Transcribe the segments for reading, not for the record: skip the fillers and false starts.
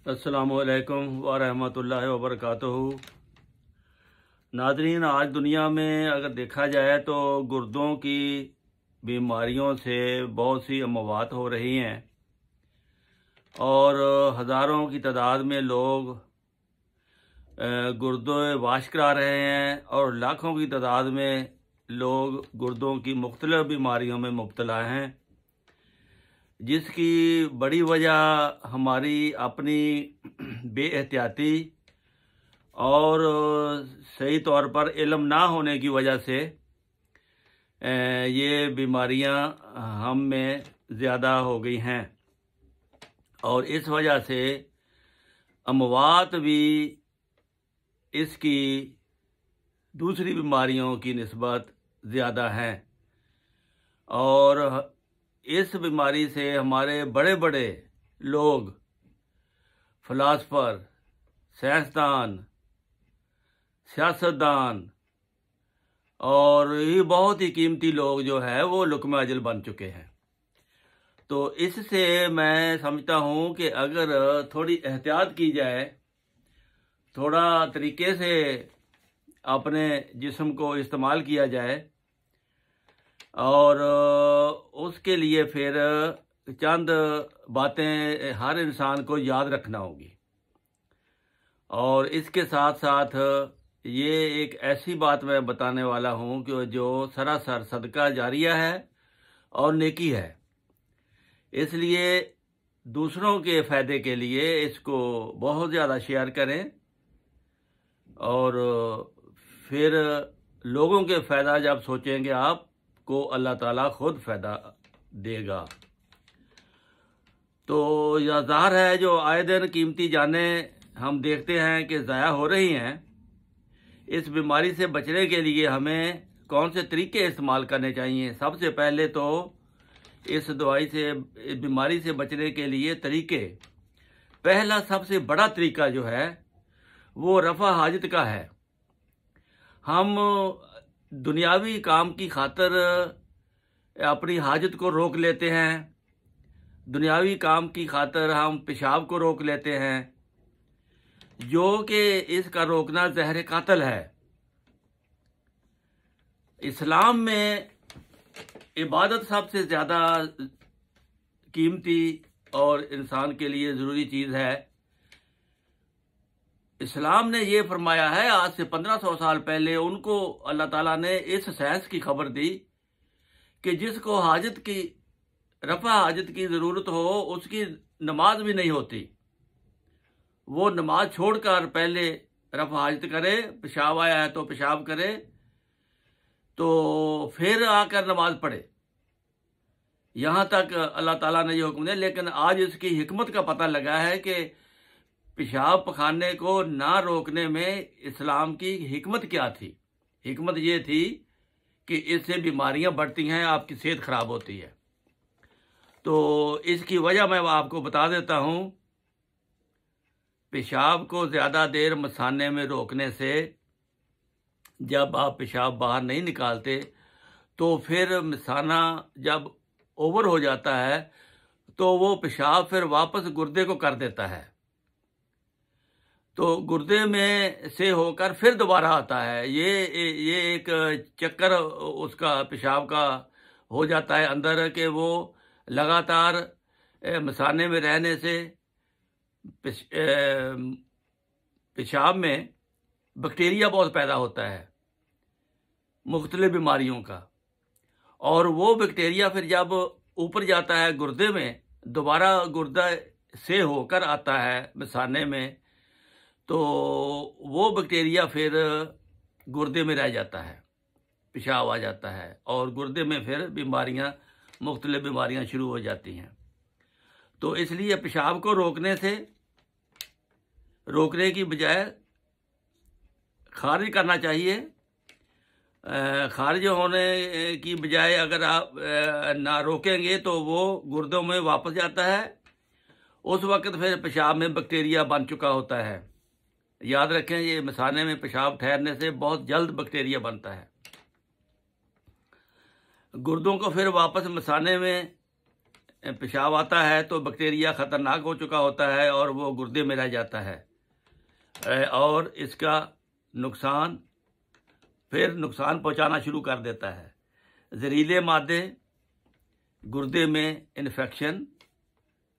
अस्सलामुअलैकुम वरहमतुल्लाहि वबरकातुहू। नाज़रीन, आज दुनिया में अगर देखा जाए तो गुर्दों की बीमारियों से बहुत सी अमवात हो रही हैं और हज़ारों की तादाद में लोग गुर्दे वाश करा रहे हैं और लाखों की तादाद में लोग गुर्दों की मुख्तलिफ बीमारियों में मुब्तला हैं, जिसकी बड़ी वजह हमारी अपनी बेएहतियाती और सही तौर पर इल्म ना होने की वजह से ये बीमारियां हम में ज़्यादा हो गई हैं और इस वजह से अमवात भी इसकी दूसरी बीमारियों की निस्बत ज़्यादा हैं। और इस बीमारी से हमारे बड़े बड़े लोग, फ़िलासफ़र, साइंसदान, सियासतदान और ये बहुत ही कीमती लोग जो है वो लुक़्मा अजल बन चुके हैं। तो इससे मैं समझता हूँ कि अगर थोड़ी एहतियात की जाए, थोड़ा तरीके से अपने जिस्म को इस्तेमाल किया जाए और उसके लिए फिर चंद बातें हर इंसान को याद रखना होगी। और इसके साथ साथ ये एक ऐसी बात मैं बताने वाला हूँ कि जो सरासर सदका जारिया है और नेकी है, इसलिए दूसरों के फ़ायदे के लिए इसको बहुत ज़्यादा शेयर करें और फिर लोगों के फ़ायदा जब सोचेंगे आप को अल्लाह ताला खुद फ़ायदा देगा। तो यह ज़ाहिर है जो आए दिन कीमती जानें हम देखते हैं कि ज़ाया हो रही हैं। इस बीमारी से बचने के लिए हमें कौन से तरीके इस्तेमाल करने चाहिए? सबसे पहले तो इस बीमारी से बचने के लिए तरीके, पहला सबसे बड़ा तरीका जो है वो रफ़ा हाजत का है। हम दुनियावी काम की खातर अपनी हाजत को रोक लेते हैं, दुनियावी काम की खातर हम पेशाब को रोक लेते हैं, जो कि इसका रोकना ज़हर कातिल है। इस्लाम में इबादत सबसे ज़्यादा कीमती और इंसान के लिए ज़रूरी चीज़ है। इस्लाम ने ये फरमाया है, आज से 1500 साल पहले उनको अल्लाह ताला ने इस साइंस की खबर दी कि जिसको हाजत की रफ़ा हाजत की ज़रूरत हो उसकी नमाज भी नहीं होती, वो नमाज छोड़कर पहले रफ़ा हाजत करे, पेशाब आया है तो पेशाब करे तो फिर आकर नमाज पढ़े। यहाँ तक अल्लाह ताला ने ये हुक्म दिया। लेकिन आज इसकी हिकमत का पता लगा है कि पेशाब पखाने को ना रोकने में इस्लाम की हिकमत क्या थी। हिकमत ये थी कि इससे बीमारियां बढ़ती हैं, आपकी सेहत खराब होती है। तो इसकी वजह मैं आपको बता देता हूं। पेशाब को ज़्यादा देर मसाने में रोकने से, जब आप पेशाब बाहर नहीं निकालते तो फिर मसाना जब ओवर हो जाता है तो वो पेशाब फिर वापस गुर्दे को कर देता है, तो गुर्दे में से होकर फिर दोबारा आता है। ये एक चक्कर उसका पेशाब का हो जाता है अंदर के वो लगातार मसाने में रहने से पेशाब में बैक्टीरिया बहुत पैदा होता है मुख्तलिफ बीमारियों का, और वो बैक्टीरिया फिर जब ऊपर जाता है गुर्दे में, दोबारा गुर्दा से होकर आता है मसाने में, तो वो बैक्टीरिया फिर गुर्दे में रह जाता है, पेशाब आ जाता है और गुर्दे में फिर बीमारियां, मुख्तलिफ बीमारियां शुरू हो जाती हैं। तो इसलिए पेशाब को रोकने की बजाय खारिज करना चाहिए। खारिज होने की बजाय अगर आप ना रोकेंगे तो वो गुर्दों में वापस जाता है, उस वक्त फिर पेशाब में बैक्टीरिया बन चुका होता है। याद रखें, ये मसाने में पेशाब ठहरने से बहुत जल्द बैक्टीरिया बनता है। गुर्दों को फिर वापस मसाने में पेशाब आता है तो बैक्टीरिया ख़तरनाक हो चुका होता है और वो गुर्दे में रह जाता है और इसका नुकसान पहुंचाना शुरू कर देता है। जहरीले मादे, गुर्दे में इन्फेक्शन,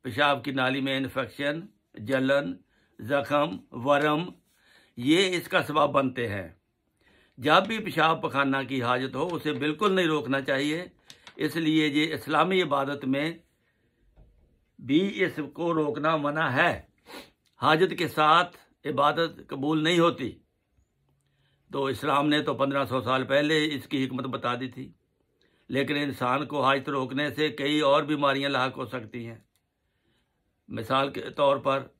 पेशाब की नाली में इन्फेक्शन, जलन, जख्म, वर्म, ये इसका सबब बनते हैं। जब भी पेशाब पखाना की हाजत हो उसे बिल्कुल नहीं रोकना चाहिए। इसलिए ये इस्लामी इबादत में भी इसको रोकना मना है। हाजत के साथ इबादत कबूल नहीं होती। तो इस्लाम ने तो 1500 साल पहले इसकी हिकमत बता दी थी, लेकिन इंसान को हाजत रोकने से कई और बीमारियां लाक हो सकती हैं। मिसाल के तौर पर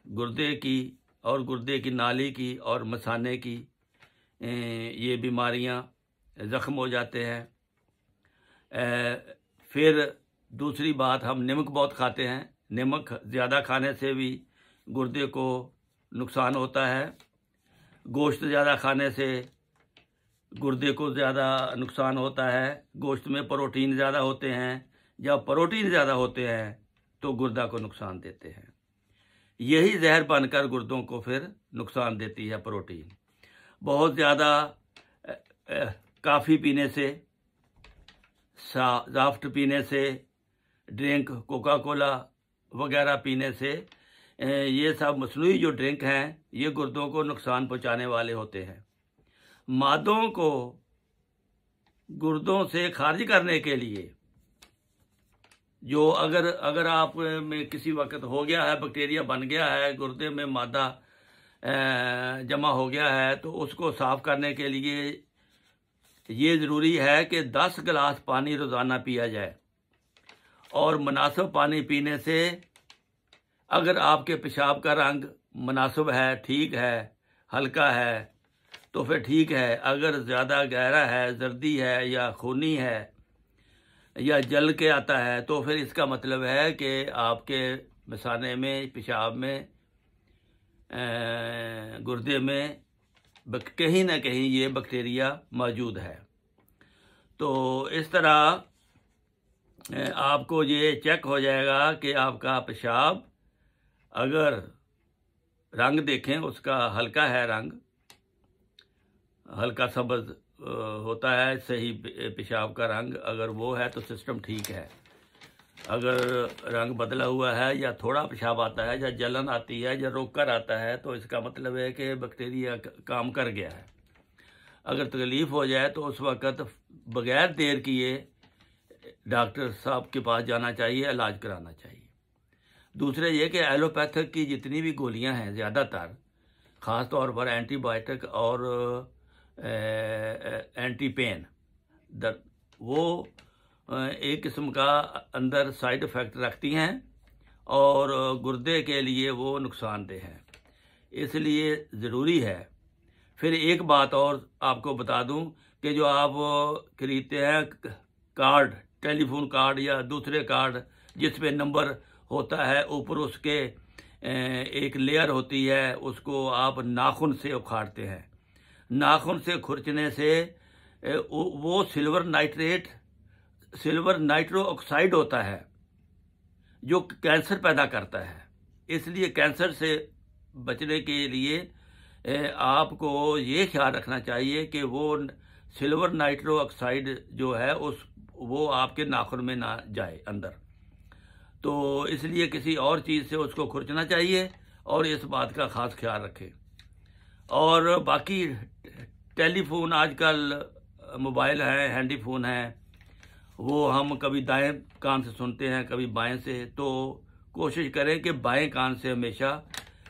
गुर्दे की और गुर्दे की नाली की और मसाने की ये बीमारियां, ज़ख्म हो जाते हैं। फिर दूसरी बात, हम नमक बहुत खाते हैं। नमक ज़्यादा खाने से भी गुर्दे को नुकसान होता है। गोश्त ज़्यादा खाने से गुर्दे को ज़्यादा नुकसान होता है। गोश्त में प्रोटीन ज़्यादा होते हैं। जब प्रोटीन ज़्यादा होते हैं तो गुर्दा को नुकसान देते हैं। यही जहर बनकर गुर्दों को फिर नुकसान देती है प्रोटीन। बहुत ज़्यादा काफ़ी पीने से, सॉफ्ट पीने से, ड्रिंक, कोका कोला वगैरह पीने से, ये सब मसनूई जो ड्रिंक हैं ये गुर्दों को नुकसान पहुंचाने वाले होते हैं। मादों को गुर्दों से खारिज करने के लिए जो अगर आप में किसी वक्त हो गया है, बैक्टीरिया बन गया है, गुर्दे में मादा जमा हो गया है, तो उसको साफ़ करने के लिए ये ज़रूरी है कि 10 गिलास पानी रोज़ाना पिया जाए। और मुनासिब पानी पीने से अगर आपके पेशाब का रंग मुनासिब है, ठीक है, हल्का है, तो फिर ठीक है। अगर ज़्यादा गहरा है, जर्दी है या खूनी है या जल के आता है, तो फिर इसका मतलब है कि आपके मसाने में, पेशाब में, गुर्दे में कहीं ना कहीं ये बैक्टीरिया मौजूद है। तो इस तरह आपको ये चेक हो जाएगा कि आपका पेशाब, अगर रंग देखें उसका हल्का है, रंग हल्का सब्ज़ होता है, सही पेशाब का रंग अगर वो है तो सिस्टम ठीक है। अगर रंग बदला हुआ है या थोड़ा पेशाब आता है या जलन आती है या रोक कर आता है, तो इसका मतलब है कि बैक्टीरिया काम कर गया है। अगर तकलीफ़ हो जाए तो उस वक़्त बग़ैर देर किए डॉक्टर साहब के पास जाना चाहिए, इलाज कराना चाहिए। दूसरे ये कि एलोपैथिक की जितनी भी गोलियां हैं, ज़्यादातर ख़ास तौर पर एंटीबायोटिक और एंटी पेन, वो एक किस्म का अंदर साइड इफ़ेक्ट रखती हैं और गुर्दे के लिए वो नुकसानदेह हैं। इसलिए ज़रूरी है। फिर एक बात और आपको बता दूं कि जो आप खरीदते हैं कार्ड, टेलीफोन कार्ड या दूसरे कार्ड जिस पे नंबर होता है, ऊपर उसके एक लेयर होती है, उसको आप नाखून से उखाड़ते हैं। नाखून से खुरचने से वो सिल्वर नाइट्रो ऑक्साइड होता है जो कैंसर पैदा करता है। इसलिए कैंसर से बचने के लिए आपको ये ख्याल रखना चाहिए कि वो सिल्वर नाइट्रो ऑक्साइड जो है वो आपके नाखून में ना जाए अंदर। तो इसलिए किसी और चीज़ से उसको खुरचना चाहिए और इस बात का ख़ास ख्याल रखें। और बाकी टेलीफोन, आजकल मोबाइल हैं, हैंडी फ़ोन हैं, वो हम कभी दाएं कान से सुनते हैं, कभी बाएं से। तो कोशिश करें कि बाएं कान से हमेशा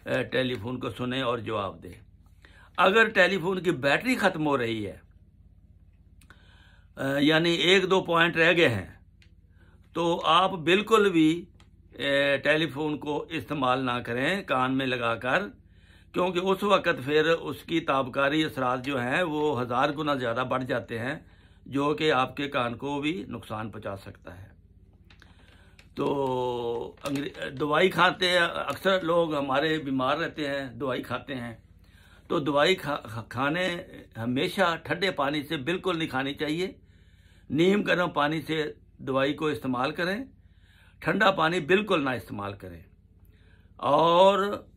टेलीफोन को सुने और जवाब दें। अगर टेलीफोन की बैटरी ख़त्म हो रही है, यानी 1-2 पॉइंट रह गए हैं, तो आप बिल्कुल भी टेलीफोन को इस्तेमाल ना करें कान में लगाकर, क्योंकि उस वक़्त फिर उसकी ताबकारी असरात जो हैं वो 1000 गुना ज़्यादा बढ़ जाते हैं, जो कि आपके कान को भी नुकसान पहुंचा सकता है। तो दवाई खाते हैं, अक्सर लोग हमारे बीमार रहते हैं, दवाई खाते हैं, तो दवाई खाने हमेशा ठंडे पानी से बिल्कुल नहीं खानी चाहिए। नीम गर्म पानी से दवाई को इस्तेमाल करें, ठंडा पानी बिल्कुल ना इस्तेमाल करें, और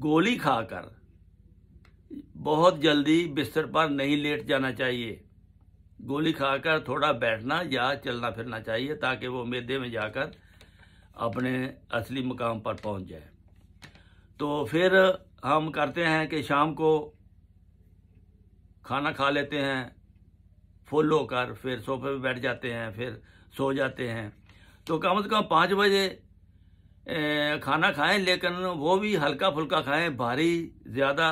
गोली खाकर बहुत जल्दी बिस्तर पर नहीं लेट जाना चाहिए। गोली खाकर थोड़ा बैठना या चलना फिरना चाहिए ताकि वो मैदे में जाकर अपने असली मुकाम पर पहुंच जाए। तो फिर हम करते हैं कि शाम को खाना खा लेते हैं फुल होकर, फिर सोफे पे बैठ जाते हैं, फिर सो जाते हैं। तो कम से कम 5 बजे खाना खाएं, लेकिन वो भी हल्का फुल्का खाएं, भारी ज़्यादा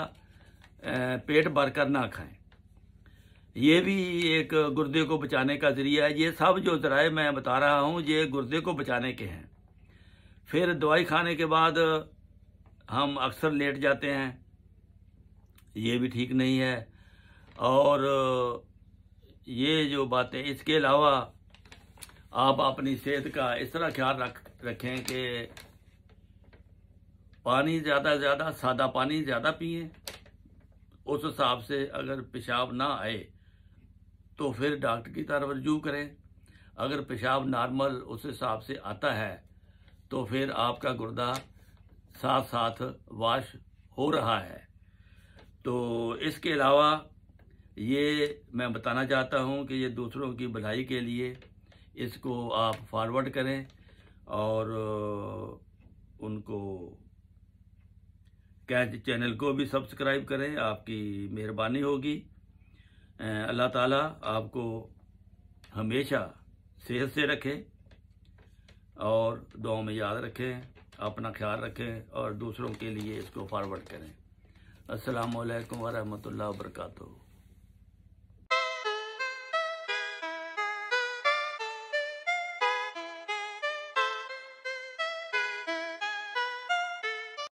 पेट भर कर ना खाएं। ये भी एक गुर्दे को बचाने का ज़रिया है। ये सब जो ज़राए मैं बता रहा हूँ ये गुर्दे को बचाने के हैं। फिर दवाई खाने के बाद हम अक्सर लेट जाते हैं, ये भी ठीक नहीं है। और ये जो बातें, इसके अलावा आप अपनी सेहत का इस तरह ख्याल रखें कि पानी ज़्यादा से ज़्यादा, सादा पानी ज़्यादा पिएं। उस हिसाब से अगर पेशाब ना आए तो फिर डॉक्टर की तरफ रुजू करें। अगर पेशाब नॉर्मल उस हिसाब से आता है तो फिर आपका गुर्दा साथ साथ वाश हो रहा है। तो इसके अलावा ये मैं बताना चाहता हूँ कि ये दूसरों की भलाई के लिए इसको आप फॉरवर्ड करें और उनको कैच चैनल को भी सब्सक्राइब करें, आपकी मेहरबानी होगी। अल्लाह ताला आपको हमेशा सेहत से रखे और दुआ में याद रखें, अपना ख्याल रखें और दूसरों के लिए इसको फॉरवर्ड करें। अस्सलामु अलैकुम व रहमतुल्लाहि व बरकातुहू।